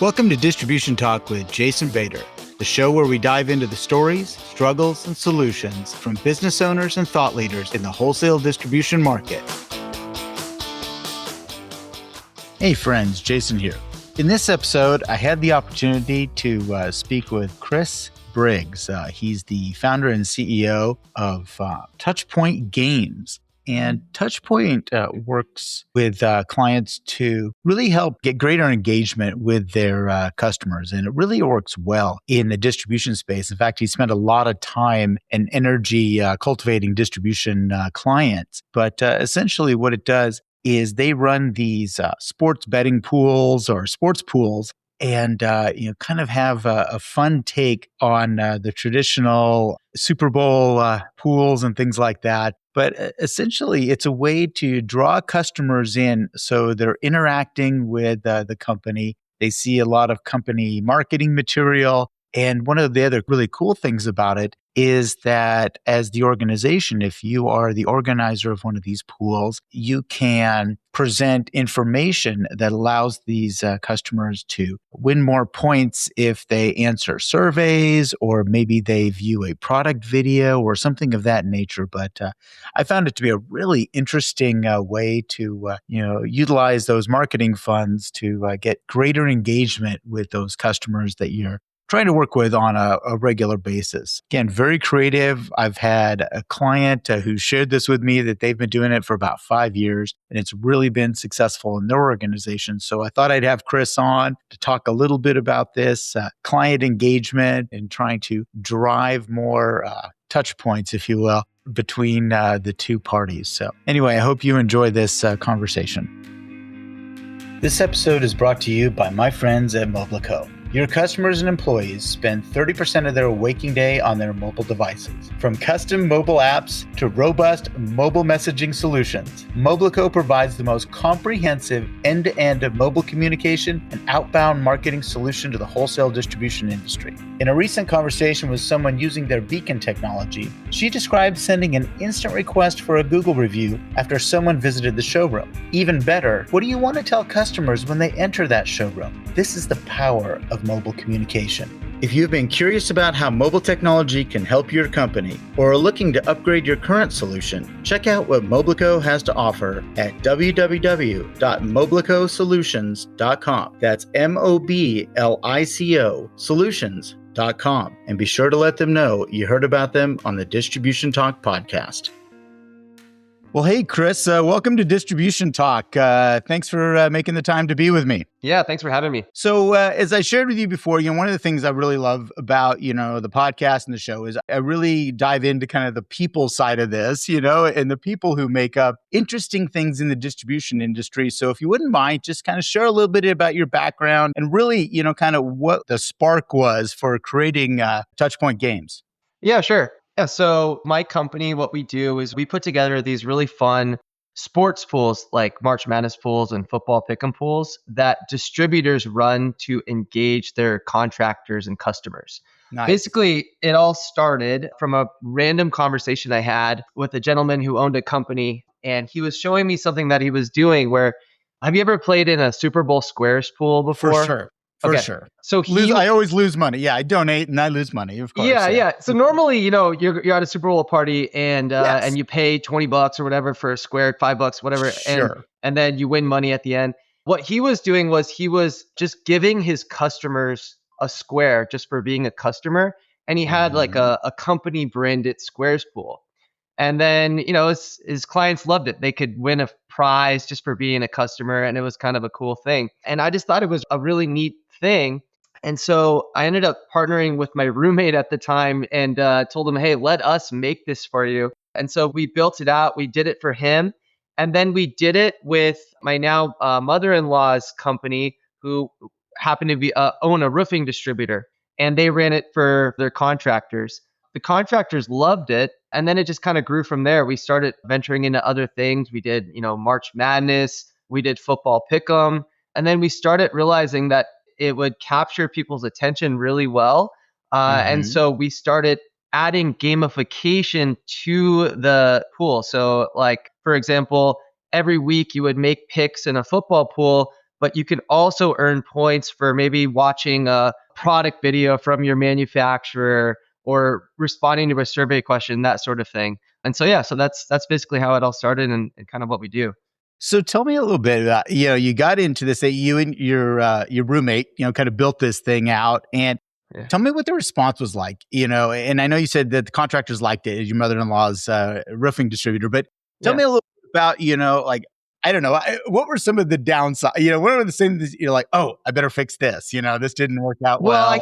Welcome to Distribution Talk with Jason Bader, the show where we dive into the stories, struggles, and solutions from business owners and thought leaders in the wholesale distribution market. Hey friends, Jason here. In this episode, I had the opportunity to speak with Chris Briggs. He's the founder and CEO of Touchpoint Games. And Touchpoint works with clients to really help get greater engagement with their customers. And it really works well in the distribution space. In fact, he spent a lot of time and energy cultivating distribution clients. But essentially what it does is they run these sports betting pools or sports pools and kind of have a fun take on the traditional Super Bowl pools and things like that. But essentially, it's a way to draw customers in so they're interacting with the company. They see a lot of company marketing material. And one of the other really cool things about it is that as the organization, if you are the organizer of one of these pools, you can present information that allows these customers to win more points if they answer surveys or maybe they view a product video or something of that nature. But I found it to be a really interesting way to utilize those marketing funds to get greater engagement with those customers that you're trying to work with on a regular basis. Again, very creative. I've had a client who shared this with me that they've been doing it for about 5 years, and it's really been successful in their organization. So I thought I'd have Chris on to talk a little bit about this client engagement and trying to drive more touch points, if you will, between the two parties. So anyway, I hope you enjoy this conversation. This episode is brought to you by my friends at Moblico. Your customers and employees spend 30% of their waking day on their mobile devices. From custom mobile apps to robust mobile messaging solutions, Moblico provides the most comprehensive end-to-end mobile communication and outbound marketing solution to the wholesale distribution industry. In a recent conversation with someone using their beacon technology, she described sending an instant request for a Google review after someone visited the showroom. Even better, what do you want to tell customers when they enter that showroom? This is the power of mobile communication. If you've been curious about how mobile technology can help your company or are looking to upgrade your current solution, check out what Moblico has to offer at www.moblicosolutions.com. That's MOBLICO solutions.com. And be sure to let them know you heard about them on the Distribution Talk podcast. Well, hey, Chris, welcome to Distribution Talk. Thanks for making the time to be with me. Yeah, thanks for having me. So as I shared with you before, one of the things I really love about, the podcast and the show is I really dive into kind of the people side of this, and the people who make up interesting things in the distribution industry. So if you wouldn't mind, just kind of share a little bit about your background and really, kind of what the spark was for creating Touchpoint Games. Yeah, sure. Yeah, so my company, what we do is we put together these really fun sports pools like March Madness pools and football pick'em pools that distributors run to engage their contractors and customers. Nice. Basically, it all started from a random conversation I had with a gentleman who owned a company, and he was showing me something that he was doing where, have you ever played in a Super Bowl squares pool before? For sure. For sure. So I always lose money. Yeah, I donate and I lose money, of course. Yeah. So normally, you're at a Super Bowl party and Yes. and you pay $20 or whatever for a square, $5, whatever, Sure. and then you win money at the end. What he was doing was he was just giving his customers a square just for being a customer, and he had like a company branded squares pool. And then, his clients loved it. They could win a prize just for being a customer, and it was kind of a cool thing. And I just thought it was a really neat thing. And so I ended up partnering with my roommate at the time and told him, hey, let us make this for you. And so we built it out. We did it for him. And then we did it with my now mother-in-law's company, who happened to be own a roofing distributor. And they ran it for their contractors. The contractors loved it. And then it just kind of grew from there. We started venturing into other things. We did, March Madness. We did football pick'em. And then we started realizing that it would capture people's attention really well. And so we started adding gamification to the pool. So like, for example, every week you would make picks in a football pool, but you can also earn points for maybe watching a product video from your manufacturer or responding to a survey question, that sort of thing. And so, yeah, so that's basically how it all started and kind of what we do. So tell me a little bit about, you got into this, that you and your roommate, kind of built this thing out, and Yeah. tell me what the response was like, and I know you said that the contractors liked it, your mother-in-law's roofing distributor, but tell Yeah. me a little bit about, like, I don't know, what were some of the downsides, what were the things you're like, oh, I better fix this, this didn't work out Well, well. I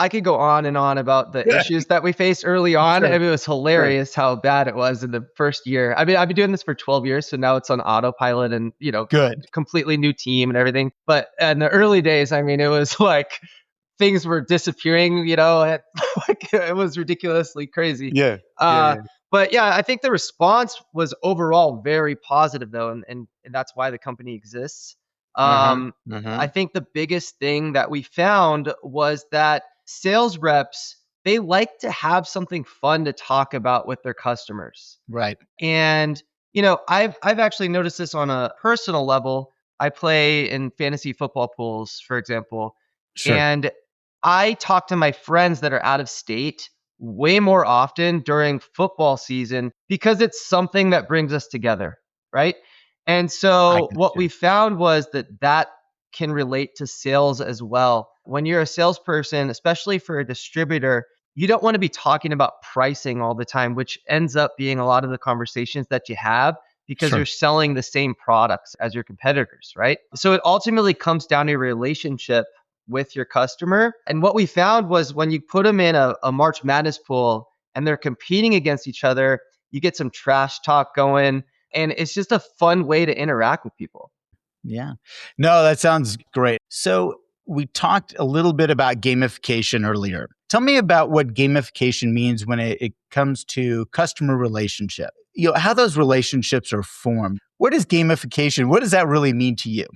could go on and on about the Yeah, issues that we faced early on. sure, I mean, it was sure. hilarious how bad it was in the first year. I mean, I've been doing this for 12 years, so now it's on autopilot and, Good. completely new team and everything. But in the early days, I mean, it was like things were disappearing, like it was ridiculously crazy. Yeah. Yeah. Uh, Yeah. but yeah, I think the response was overall very positive though, and that's why the company exists. Uh-huh. I Uh-huh. think the biggest thing that we found was that sales reps, they like to have something fun to talk about with their customers. Right. And I've actually noticed this on a personal level. I play in fantasy football pools, for example, Sure. and I talk to my friends that are out of state way more often during football season because it's something that brings us together, right? And I so what gotcha. we found was that can relate to sales as well. When you're a salesperson, especially for a distributor, you don't want to be talking about pricing all the time, which ends up being a lot of the conversations that you have because you're Sure. selling the same products as your competitors, right? So it ultimately comes down to a relationship with your customer. And what we found was when you put them in a March Madness pool and they're competing against each other, you get some trash talk going. And it's just a fun way to interact with people. Yeah. No, that sounds great. So we talked a little bit about gamification earlier. Tell me about what gamification means when it comes to customer relationship. How those relationships are formed. What is gamification? What does that really mean to you?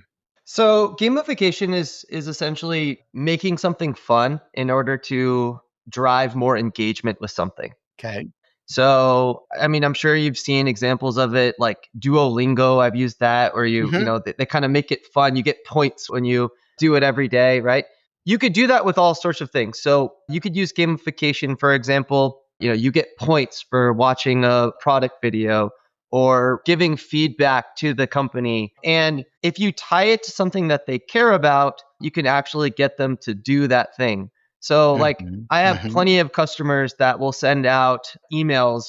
So gamification is essentially making something fun in order to drive more engagement with something. Okay. So, I mean, I'm sure you've seen examples of it like Duolingo. I've used that, or Hmm. they kind of make it fun. You get points when you do it every day, right? You could do that with all sorts of things. So, you could use gamification, for example, you get points for watching a product video or giving feedback to the company. And if you tie it to something that they care about, you can actually get them to do that thing. So, like, Hmm. I have Hmm. plenty of customers that will send out emails,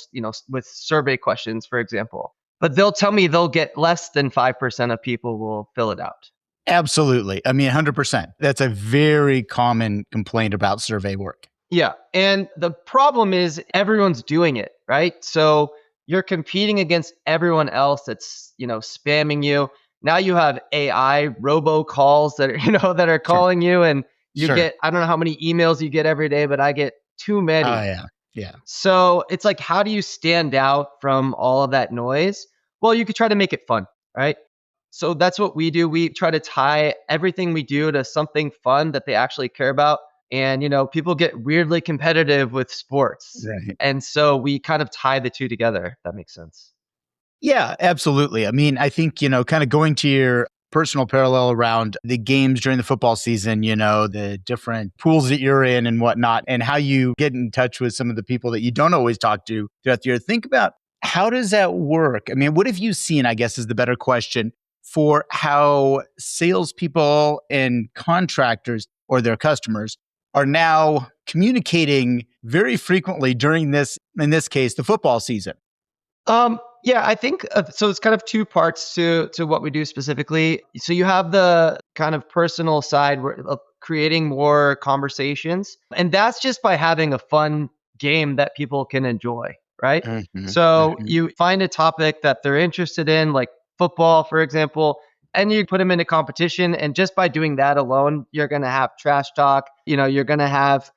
with survey questions, for example, but they'll tell me they'll get less than 5% of people will fill it out. Absolutely. I mean, 100%. That's a very common complaint about survey work. Yeah. And the problem is everyone's doing it, right? So you're competing against everyone else that's, spamming you. Now you have AI robocalls that are, that are Sure. calling you and you Sure. get, I don't know how many emails you get every day, but I get too Oh, many. yeah. Yeah. So it's like, how do you stand out from all of that noise? Well, you could try to make it fun, right? So that's what we do. We try to tie everything we do to something fun that they actually care about. And, people get weirdly competitive with sports. Right. And so we kind of tie the two together, if that makes sense. Yeah, absolutely. I mean, I think, kind of going to your personal parallel around the games during the football season, the different pools that you're in and whatnot, and how you get in touch with some of the people that you don't always talk to throughout the year. Think about, how does that work? I mean, what have you seen, I guess, is the better question, for how salespeople and contractors or their customers are now communicating very frequently during this, in this case, the football season. Yeah, I think so. It's kind of two parts to what we do specifically. So you have the kind of personal side where of creating more conversations, and that's just by having a fun game that people can enjoy, right? Mhm, So mhm. you find a topic that they're interested in, like football, for example, and you put them in a competition, and just by doing that alone, you're gonna have trash talk. You're gonna have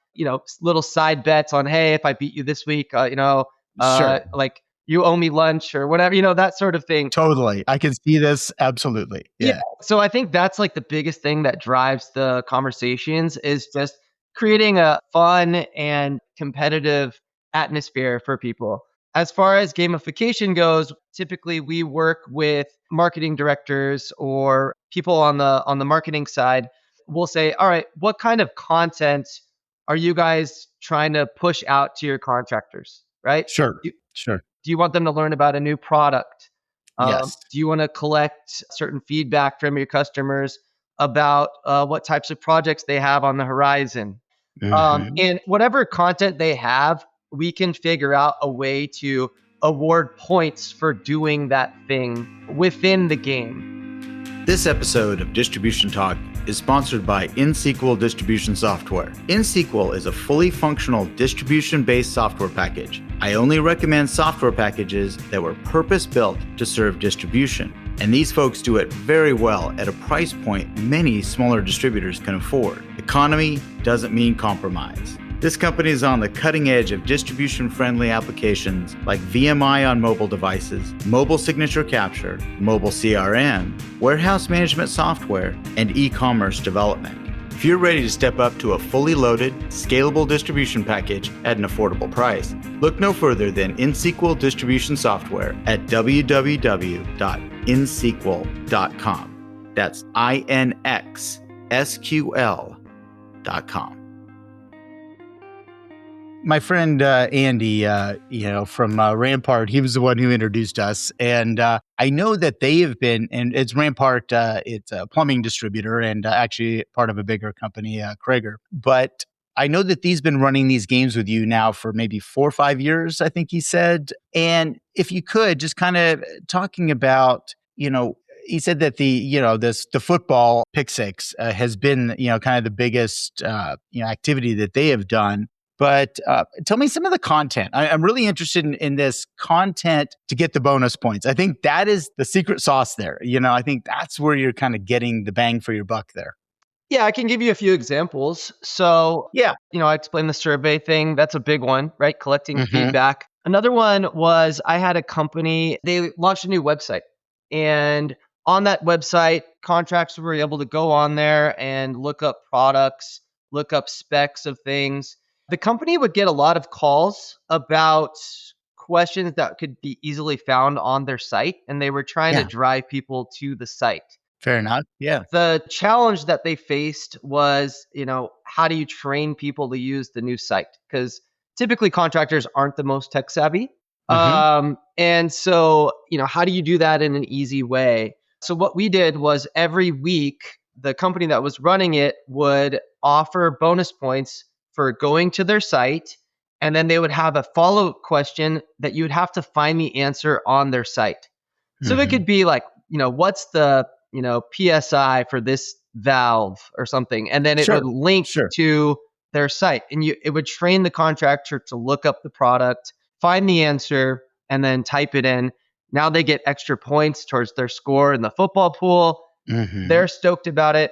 little side bets on, hey, if I beat you this week, Sure. like you owe me lunch or whatever, that sort of thing. Totally. I can see this. Absolutely. Yeah. Yeah. So I think that's like the biggest thing that drives the conversations is just creating a fun and competitive atmosphere for people. As far as gamification goes, typically we work with marketing directors or people on the marketing side. We'll say, all right, what kind of content are you guys trying to push out to your contractors, right? Sure. Do, Sure. do you want them to learn about a new product? Yes. Do you want to collect certain feedback from your customers about what types of projects they have on the horizon? Hmm. And whatever content they have, we can figure out a way to award points for doing that thing within the game. This episode of Distribution Talk is sponsored by InSQL Distribution Software. InSQL is a fully functional distribution-based software package. I only recommend software packages that were purpose-built to serve distribution. And these folks do it very well at a price point many smaller distributors can afford. Economy doesn't mean compromise. This company is on the cutting edge of distribution-friendly applications like VMI on mobile devices, mobile signature capture, mobile CRM, warehouse management software, and e-commerce development. If you're ready to step up to a fully loaded, scalable distribution package at an affordable price, look no further than InSQL Distribution Software at www.insql.com. That's INXSQL.com. My friend Andy, from Rampart, he was the one who introduced us, and I know that they have been, and it's Rampart, it's a plumbing distributor, and actually part of a bigger company, Krager. But I know that he's been running these games with you now for maybe 4 or 5 years, I think he said. And if you could just kind of talking about, he said that the football pick six has been, kind of the biggest, activity that they have done. But tell me some of the content. I'm really interested in this content to get the bonus points. I think that is the secret sauce there. I think that's where you're kind of getting the bang for your buck there. Yeah, I can give you a few examples. So, Yeah. I explained the survey thing. That's a big one, right? Collecting Mm-hmm. feedback. Another one was I had a company, they launched a new website. And on that website, contractors were able to go on there and look up products, look up specs of things. The company would get a lot of calls about questions that could be easily found on their site, and they were trying to Yeah. drive people to the site. Fair enough. Yeah. The challenge that they faced was, how do you train people to use the new site? Because typically contractors aren't the most tech savvy. Mm-hmm. And so, how do you do that in an easy way? So what we did was every week, the company that was running it would offer bonus points for going to their site. And then they would have a follow-up question that you would have to find the answer on their site. So it Mm-hmm. could be like, what's the PSI for this valve or something, and then it Sure. would link Sure. to their site, and it would train the contractor to look up the product, find the answer, and then type it in. Now they get extra points towards their score in the football pool. Mm-hmm. They're stoked about it.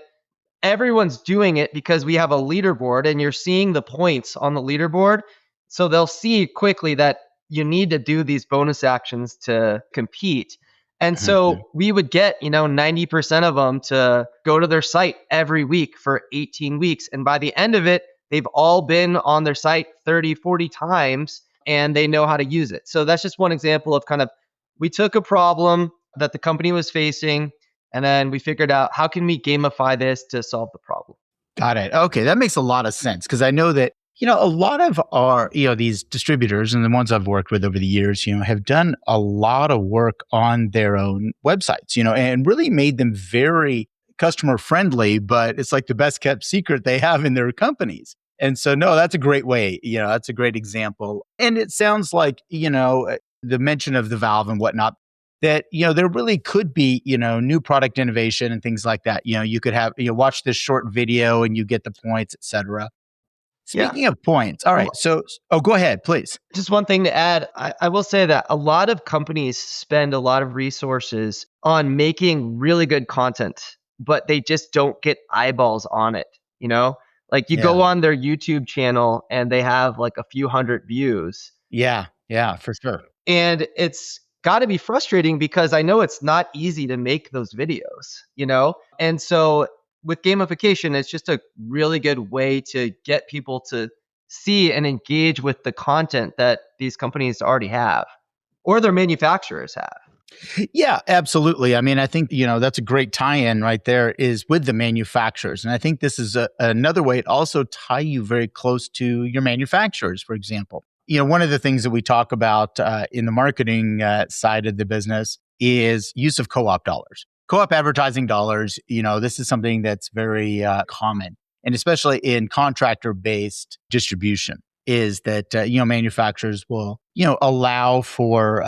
Everyone's doing it because we have a leaderboard, and you're seeing the points on the leaderboard. So they'll see quickly that you need to do these bonus actions to compete. And Mm-hmm. so we would get, 90% of them to go to their site every week for 18 weeks. And by the end of it, they've all been on their site 30, 40 times and they know how to use it. So that's just one example of kind of, we took a problem that the company was facing and then we figured out how can we gamify this to solve the problem. Got it. Okay, that makes a lot of sense because I know that a lot of our these distributors and the ones I've worked with over the years, have done a lot of work on their own websites, and really made them very customer friendly. But it's like the best kept secret they have in their companies. And so, no, that's a great way. That's a great example. And it sounds like the mention of the valve and whatnot, that there really could be new product innovation and things like that. You could have watch this short video and you get the points, etc. Yeah. Speaking of points, all right, so go ahead, please. Just one thing to add, I will say that a lot of companies spend a lot of resources on making really good content, but they just don't get eyeballs on it. Like you go Yeah, on their YouTube channel and they have like a few hundred views. yeah, for sure. And it's got to be frustrating because I know it's not easy to make those videos. And so with gamification, it's just a really good way to get people to see and engage with the content that these companies already have or their manufacturers have. Yeah, absolutely. I mean, I think, that's a great tie-in right there is with the manufacturers. And I think this is another way to also tie you very close to your manufacturers, for example. One of the things that we talk about in the marketing side of the business is use of co-op dollars. Co-op advertising dollars, this is something that's very common, and especially in contractor-based distribution, is that, manufacturers will, allow for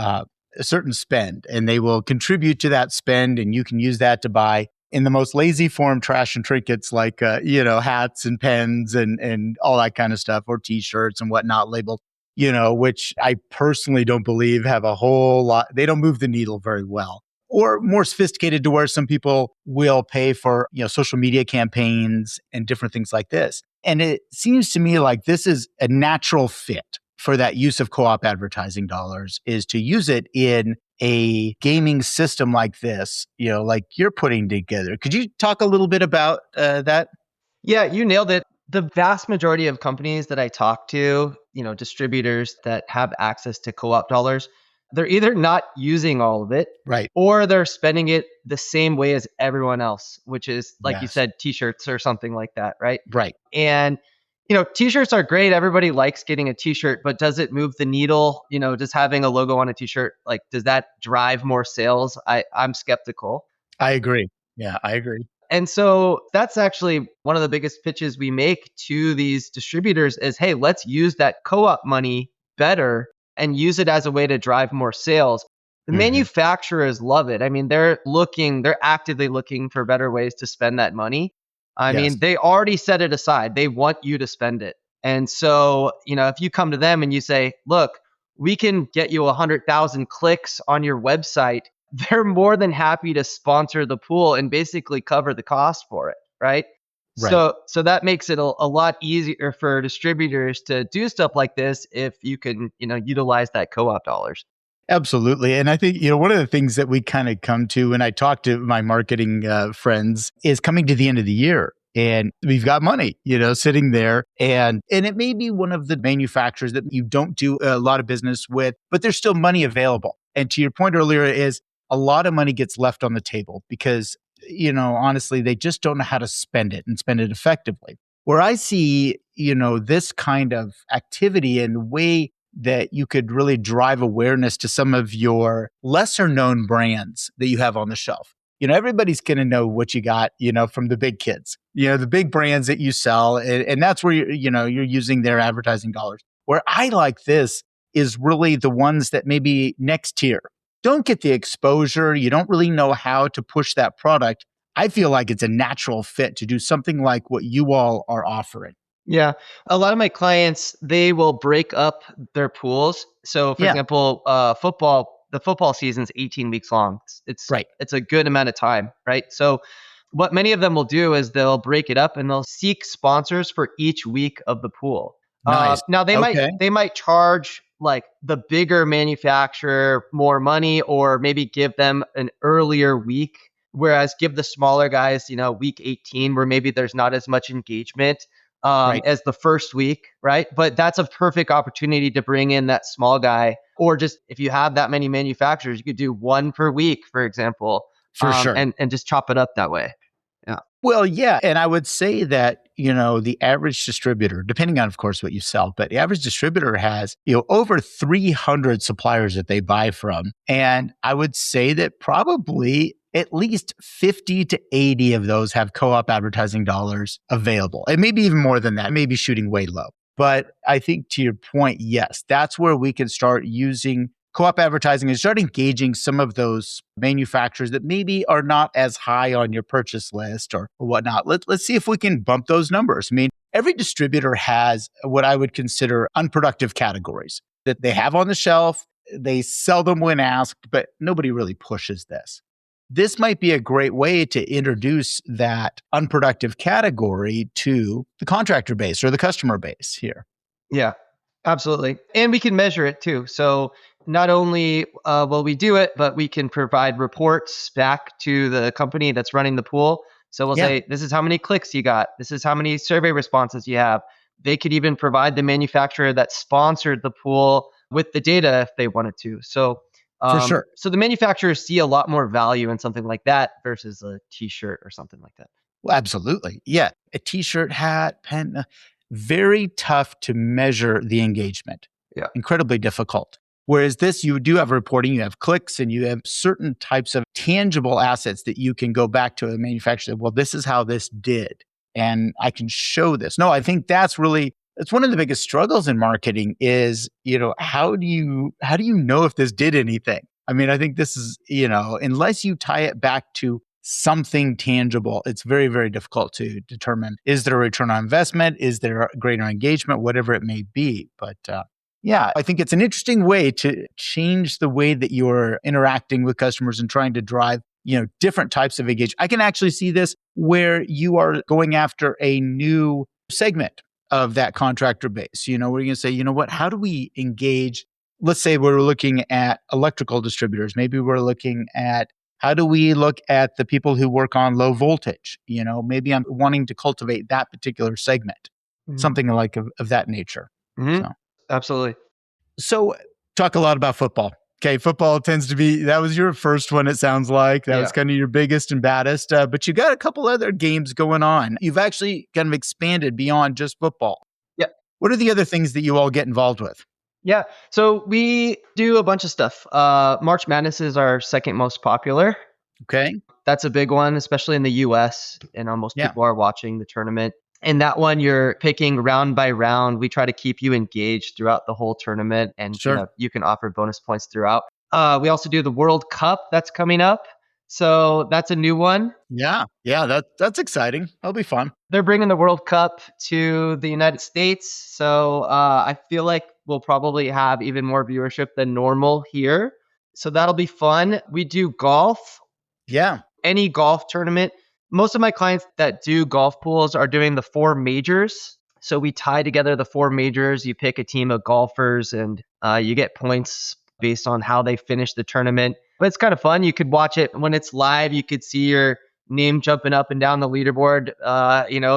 a certain spend, and they will contribute to that spend, and you can use that to buy in the most lazy form trash and trinkets like hats and pens and all that kind of stuff, or t-shirts and whatnot labeled, which I personally don't believe have a whole lot. They don't move the needle very well. Or more sophisticated to where some people will pay for social media campaigns and different things like this. And it seems to me like this is a natural fit for that use of co-op advertising dollars, is to use it in a gaming system like this, like you're putting together. Could you talk a little bit about that? Yeah, you nailed it. The vast majority of companies that I talk to, distributors that have access to co-op dollars, they're either not using all of it, Right. or they're spending it the same way as everyone else, which is, like you Yes. said, t-shirts or something like that, right? Right. And t-shirts are great. Everybody likes getting a t-shirt, but does it move the needle? Just having a logo on a t-shirt, like, does that drive more sales? I'm skeptical. I agree. Yeah, I agree. And so that's actually one of the biggest pitches we make to these distributors is, hey, let's use that co-op money better and use it as a way to drive more sales. The Mhm. manufacturers love it. I mean, they're actively looking for better ways to spend that money. I Yes. mean, they already set it aside. They want you to spend it. And so, if you come to them and you say, look, we can get you 100,000 clicks on your website, they're more than happy to sponsor the pool and basically cover the cost for it, right? Right. So that makes it a lot easier for distributors to do stuff like this if you can, utilize that co-op dollars. Absolutely. And I think, one of the things that we kind of come to when I talk to my marketing friends is coming to the end of the year. And we've got money, sitting there. And it may be one of the manufacturers that you don't do a lot of business with, but there's still money available. And to your point earlier is a lot of money gets left on the table because, honestly, they just don't know how to spend it and spend it effectively. Where I see, this kind of activity and the way that you could really drive awareness to some of your lesser known brands that you have on the shelf. Everybody's going to know what you got, from the big kids, the big brands that you sell. And that's where you're using their advertising dollars. Where I like this is really the ones that maybe next tier don't get the exposure. You don't really know how to push that product. I feel like it's a natural fit to do something like what you all are offering. Yeah. A lot of my clients, they will break up their pools. So for Yeah. example, the football season's 18 weeks long. Right. It's a good amount of time, right? So what many of them will do is they'll break it up and they'll seek sponsors for each week of the pool. Nice. Now Okay. they might charge like the bigger manufacturer more money, or maybe give them an earlier week, whereas give the smaller guys, week 18, where maybe there's not as much engagement Right. as the first week, right? But that's a perfect opportunity to bring in that small guy. Or just if you have that many manufacturers, you could do one per week, for example, For sure. and just chop it up that way. Yeah. Well, yeah. And I would say that, the average distributor, depending on, of course, what you sell, but the average distributor has, over 300 suppliers that they buy from. And I would say that probably at least 50 to 80 of those have co-op advertising dollars available. And maybe even more than that, maybe shooting way low. But I think to your point, yes, that's where we can start using co-op advertising and start engaging some of those manufacturers that maybe are not as high on your purchase list or whatnot. Let's see if we can bump those numbers. I mean, every distributor has what I would consider unproductive categories that they have on the shelf. They sell them when asked, but nobody really pushes this. This might be a great way to introduce that unproductive category to the contractor base or the customer base here. Yeah, absolutely. And we can measure it too. So not only will we do it, but we can provide reports back to the company that's running the pool. So we'll Yeah. say, this is how many clicks you got. This is how many survey responses you have. They could even provide the manufacturer that sponsored the pool with the data if they wanted to. For sure. So the manufacturers see a lot more value in something like that versus a t-shirt or something like that. Well, absolutely. Yeah. A t-shirt, hat, pen, very tough to measure the engagement. Yeah. Incredibly difficult. Whereas this, you do have reporting, you have clicks, and you have certain types of tangible assets that you can go back to a manufacturer. Well, this is how this did. And I can show this. No, I think that's one of the biggest struggles in marketing is, how do you know if this did anything? I mean, I think this is, unless you tie it back to something tangible, it's very, very difficult to determine, is there a return on investment? Is there a greater engagement? Whatever it may be. But yeah, I think it's an interesting way to change the way that you're interacting with customers and trying to drive, different types of engagement. I can actually see this where you are going after a new segment of that contractor base, where you're going to say, you know what, how do we engage? Let's say we're looking at electrical distributors. Maybe we're looking at how do we look at the people who work on low voltage? Maybe I'm wanting to cultivate that particular segment, something like of that nature. Mm-hmm. Absolutely. So talk a lot about football. Okay, football tends to be, that was your first one, it sounds like. That was kind of your biggest and baddest. But you got a couple other games going on. You've actually kind of expanded beyond just football. Yeah. What are the other things that you all get involved with? Yeah. So we do a bunch of stuff. March Madness is our second most popular. Okay. That's a big one, especially in the US. And most people are watching the tournament. And that one, you're picking round by round. We try to keep you engaged throughout the whole tournament. And you can offer bonus points throughout. We also do the World Cup that's coming up. So that's a new one. Yeah. That's exciting. That'll be fun. They're bringing the World Cup to the United States. So I feel like we'll probably have even more viewership than normal here. So that'll be fun. We do golf. Yeah. Any golf tournament. Most of my clients that do golf pools are doing the 4 majors. So we tie together the 4 majors. You pick a team of golfers and you get points based on how they finish the tournament. But it's kind of fun. You could watch it when it's live. You could see your name jumping up and down the leaderboard.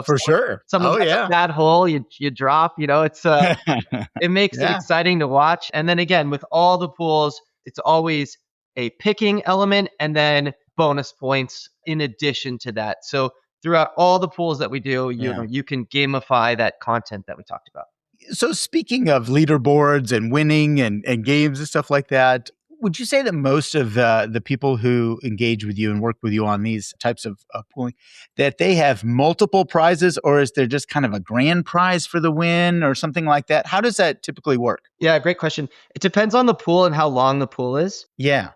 For sure. Someone has a bad hole, you drop. It's it makes it exciting to watch. And then again, with all the pools, it's always a picking element and then bonus points in addition to that. So throughout all the pools that we do, you can gamify that content that we talked about. So speaking of leaderboards and winning and games and stuff like that, would you say that most of the people who engage with you and work with you on these types of pooling, that they have multiple prizes, or is there just kind of a grand prize for the win or something like that? How does that typically work? Yeah, great question. It depends on the pool and how long the pool is. Yeah.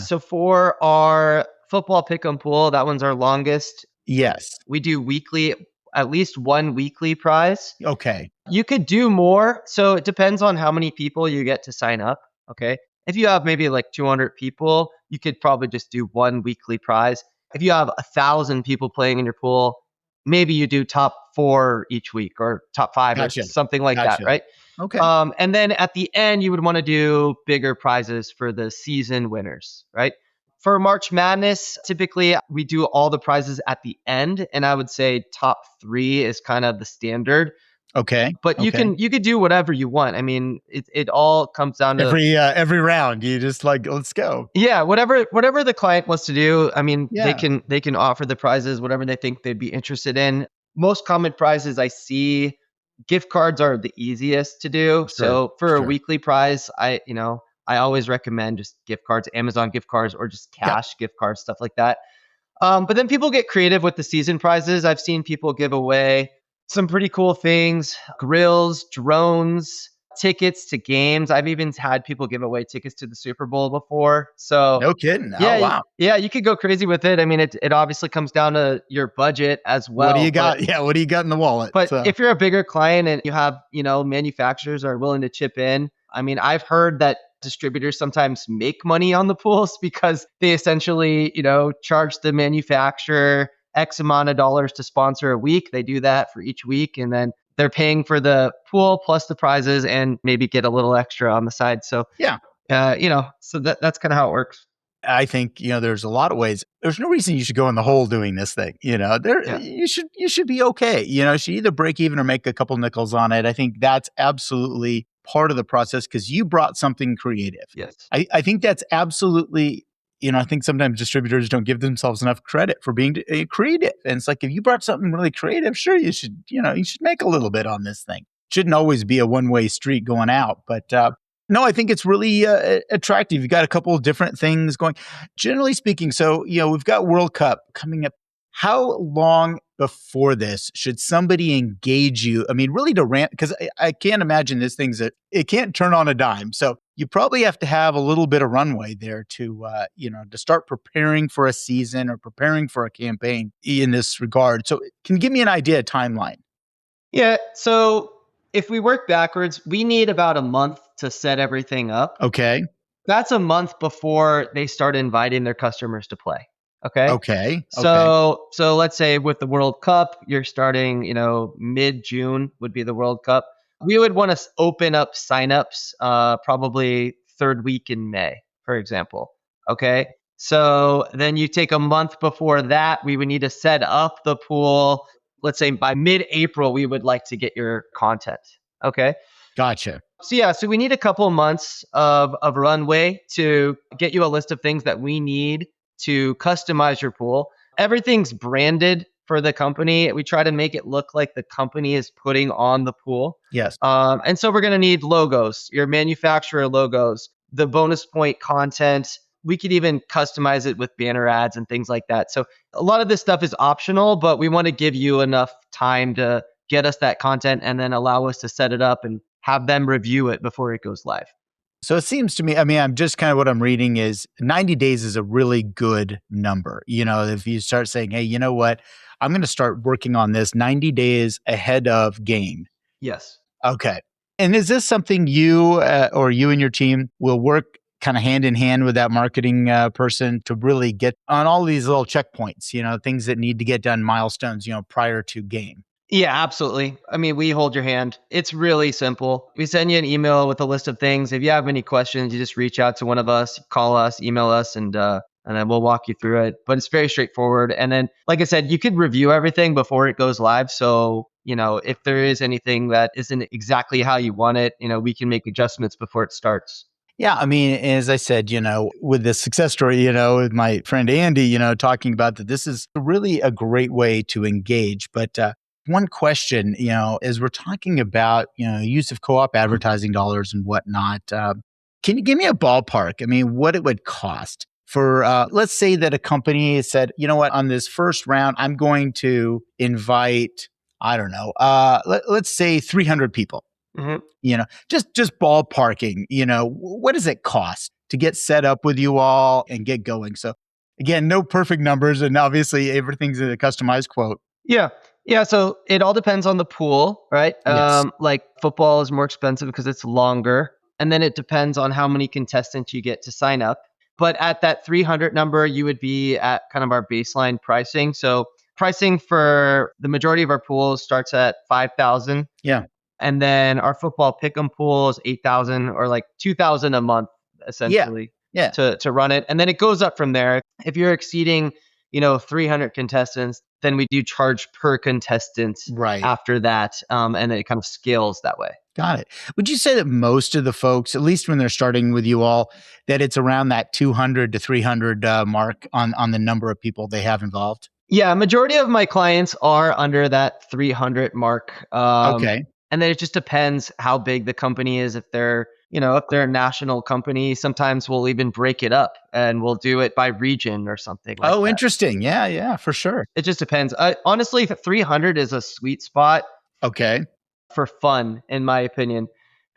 So for our football pick'em pool, that one's our longest. Yes. We do weekly, at least one weekly prize. Okay. You could do more. So it depends on how many people you get to sign up. Okay. If you have maybe like 200 people, you could probably just do one weekly prize. If you have 1,000 people playing in your pool, maybe you do top 4 each week or top 5 or something like that, right? Okay. And then at the end, you would want to do bigger prizes for the season winners, right? For March Madness, typically we do all the prizes at the end, and I would say top 3 is kind of the standard. Okay. But you could do whatever you want. I mean, it all comes down to every round. You just let's go. Yeah, whatever the client wants to do. I mean, they can offer the prizes whatever they think they'd be interested in. Most common prizes I see, gift cards are the easiest to do. So for a weekly prize, I always recommend just gift cards, Amazon gift cards, or just cash gift cards, stuff like that. But then people get creative with the season prizes. I've seen people give away some pretty cool things: grills, drones, tickets to games. I've even had people give away tickets to the Super Bowl before. So no kidding. Yeah, oh, wow. You could go crazy with it. I mean, it obviously comes down to your budget as well. What do you got? What do you got in the wallet? But if you're a bigger client and you have, manufacturers are willing to chip in. I mean, I've heard that distributors sometimes make money on the pools because they essentially, charge the manufacturer X amount of dollars to sponsor a week. They do that for each week, and then they're paying for the pool plus the prizes and maybe get a little extra on the side. So so that's kind of how it works. I think, there's a lot of ways. There's no reason you should go in the hole doing this thing. Yeah. You should be okay. You should either break even or make a couple nickels on it. I think that's absolutely part of the process because you brought something creative. Yes. I think that's absolutely, I think sometimes distributors don't give themselves enough credit for being creative. And it's like, if you brought something really creative, sure, you should make a little bit on this thing. Shouldn't always be a one-way street going out. But no, I think it's really attractive. You've got a couple of different things going. Generally speaking, so, we've got World Cup coming up. How long before this should somebody engage you? I mean, really to ramp, because I can't imagine this thing's it can't turn on a dime. So you probably have to have a little bit of runway there to start preparing for a season or preparing for a campaign in this regard. So can you give me an idea of timeline? Yeah. So if we work backwards, we need about a month to set everything up. Okay. That's a month before they start inviting their customers to play. Okay. Okay. Okay. So let's say with the World Cup, you're starting, mid-June would be the World Cup. We would want to open up signups probably third week in May, for example. Okay. So then you take a month before that, we would need to set up the pool. Let's say by mid-April, we would like to get your content. Okay. Gotcha. So yeah, so we need a couple of months of runway to get you a list of things that we need to customize your pool. Everything's branded for the company. We try to make it look like the company is putting on the pool. Yes. And so we're going to need logos, your manufacturer logos, the bonus point content. We could even customize it with banner ads and things like that. So a lot of this stuff is optional, but we want to give you enough time to get us that content and then allow us to set it up and have them review it before it goes live. So it seems to me, I mean, I'm just kind of what I'm reading is 90 days is a really good number. If you start saying, hey, you know what, I'm going to start working on this 90 days ahead of game. Yes. Okay. And is this something you or you and your team will work kind of hand in hand with that marketing person to really get on all these little checkpoints, things that need to get done, milestones, prior to game? Yeah, absolutely. I mean, we hold your hand. It's really simple. We send you an email with a list of things. If you have any questions, you just reach out to one of us, call us, email us, and then we'll walk you through it. But it's very straightforward. And then, like I said, you could review everything before it goes live. So, if there is anything that isn't exactly how you want it, we can make adjustments before it starts. Yeah, I mean, as I said, with the success story, with my friend Andy, talking about that, this is really a great way to engage. But one question, as we're talking about, use of co-op advertising dollars and whatnot, can you give me a ballpark? I mean, what it would cost for, let's say that a company said, you know what, on this first round, I'm going to invite, I don't know, let's say 300 people. Mhm. Just ballparking, what does it cost to get set up with you all and get going? So again, no perfect numbers, and obviously everything's a customized quote. Yeah. Yeah. So it all depends on the pool, right? Yes. Like football is more expensive because it's longer. And then it depends on how many contestants you get to sign up. But at that 300 number, you would be at kind of our baseline pricing. So pricing for the majority of our pools starts at 5,000. Yeah. And then our football pick'em pool is 8,000 or like 2,000 a month essentially Yeah. to run it. And then it goes up from there. If you're exceeding 300 contestants, then we do charge per contestant Right. after that. And then it kind of scales that way. Got it. Would you say that most of the folks, at least when they're starting with you all, that it's around that 200 to 300 mark on the number of people they have involved? Yeah, majority of my clients are under that 300 mark. Okay. And then it just depends how big the company is. If they're a national company, sometimes we'll even break it up and we'll do it by region or something like Oh, that. interesting. Yeah, yeah, for sure. It just depends. Honestly, 300 is a sweet spot Okay. for fun, in my opinion,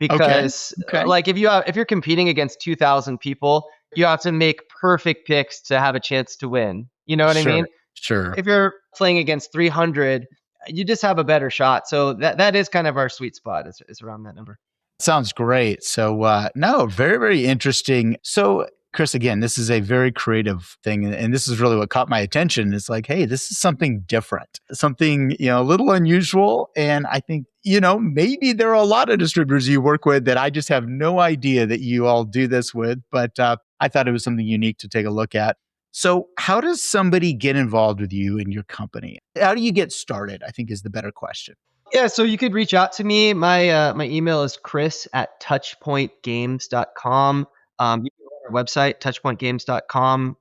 Okay. because Okay. like if you're competing against 2,000 people, you have to make perfect picks to have a chance to win. You know what I Sure. mean? Sure. If you're playing against 300, you just have a better shot. So that is kind of our sweet spot is around that number. Sounds great. So, no, very, very interesting. So, Chris, again, this is a very creative thing. And this is really what caught my attention. It's like, hey, this is something different, something, a little unusual. And I think, maybe there are a lot of distributors you work with that I just have no idea that you all do this with. But I thought it was something unique to take a look at. So how does somebody get involved with you in your company? How do you get started, I think is the better question. Yeah, so you could reach out to me. My email is chris@touchpointgames.com. You can go to our website, touchpointgames.com.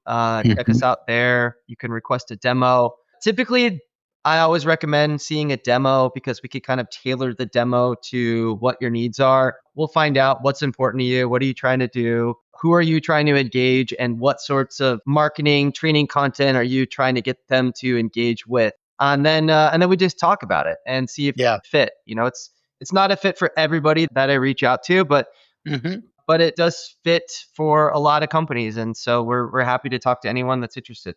Check us out there. You can request a demo. Typically, I always recommend seeing a demo because we could kind of tailor the demo to what your needs are. We'll find out what's important to you. What are you trying to do? Who are you trying to engage? And what sorts of marketing, training content are you trying to get them to engage with? And then we just talk about it and see if Yeah. it's a fit. It's not a fit for everybody that I reach out to, but it does fit for a lot of companies, and so we're happy to talk to anyone that's interested.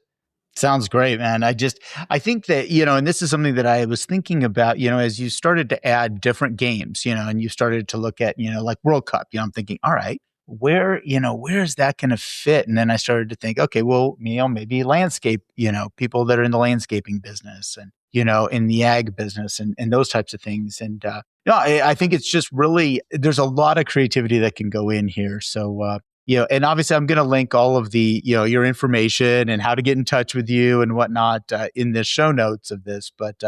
Sounds great, man. I think that, and this is something that I was thinking about, as you started to add different games, and you started to look at, like World Cup, I'm thinking, all right, where is that going to fit? And then I started to think, okay, well, maybe landscape, people that are in the landscaping business and, in the ag business and those types of things. And, I think it's just really, there's a lot of creativity that can go in here. So, and obviously I'm going to link all of the, your information and how to get in touch with you and whatnot in the show notes of this. But,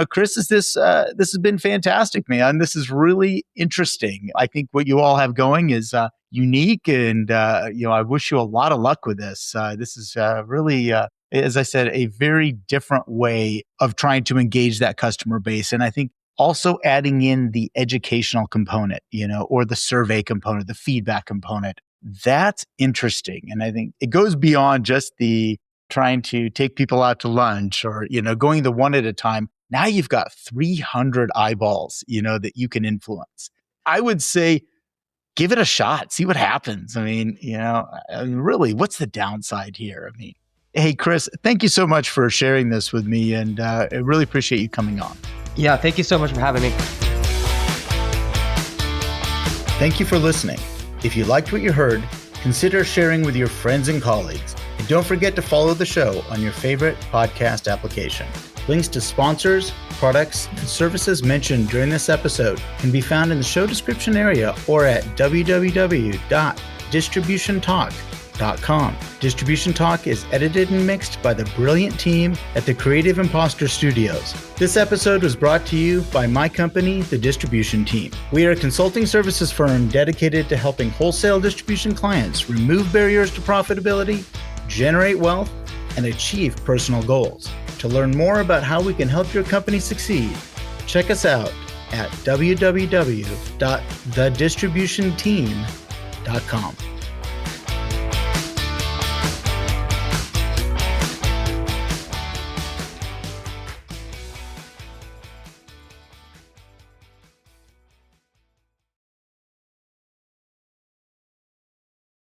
Chris, this has been fantastic, man. This is really interesting. I think what you all have going is unique. And, I wish you a lot of luck with this. This is really, as I said, a very different way of trying to engage that customer base. And I think also adding in the educational component, or the survey component, the feedback component. That's interesting. And I think it goes beyond just the trying to take people out to lunch or, going the one at a time. Now you've got 300 eyeballs, that you can influence. I would say, give it a shot, see what happens. I mean, really, what's the downside here? I mean, hey, Chris, thank you so much for sharing this with me. And I really appreciate you coming on. Yeah, thank you so much for having me. Thank you for listening. If you liked what you heard, consider sharing with your friends and colleagues. And don't forget to follow the show on your favorite podcast application. Links to sponsors, products, and services mentioned during this episode can be found in the show description area or at www.distributiontalk.com. Distribution Talk is edited and mixed by the brilliant team at the Creative Impostor Studios. This episode was brought to you by my company, the Distribution Team. We are a consulting services firm dedicated to helping wholesale distribution clients remove barriers to profitability, generate wealth, and achieve personal goals. To learn more about how we can help your company succeed, check us out at www.thedistributionteam.com.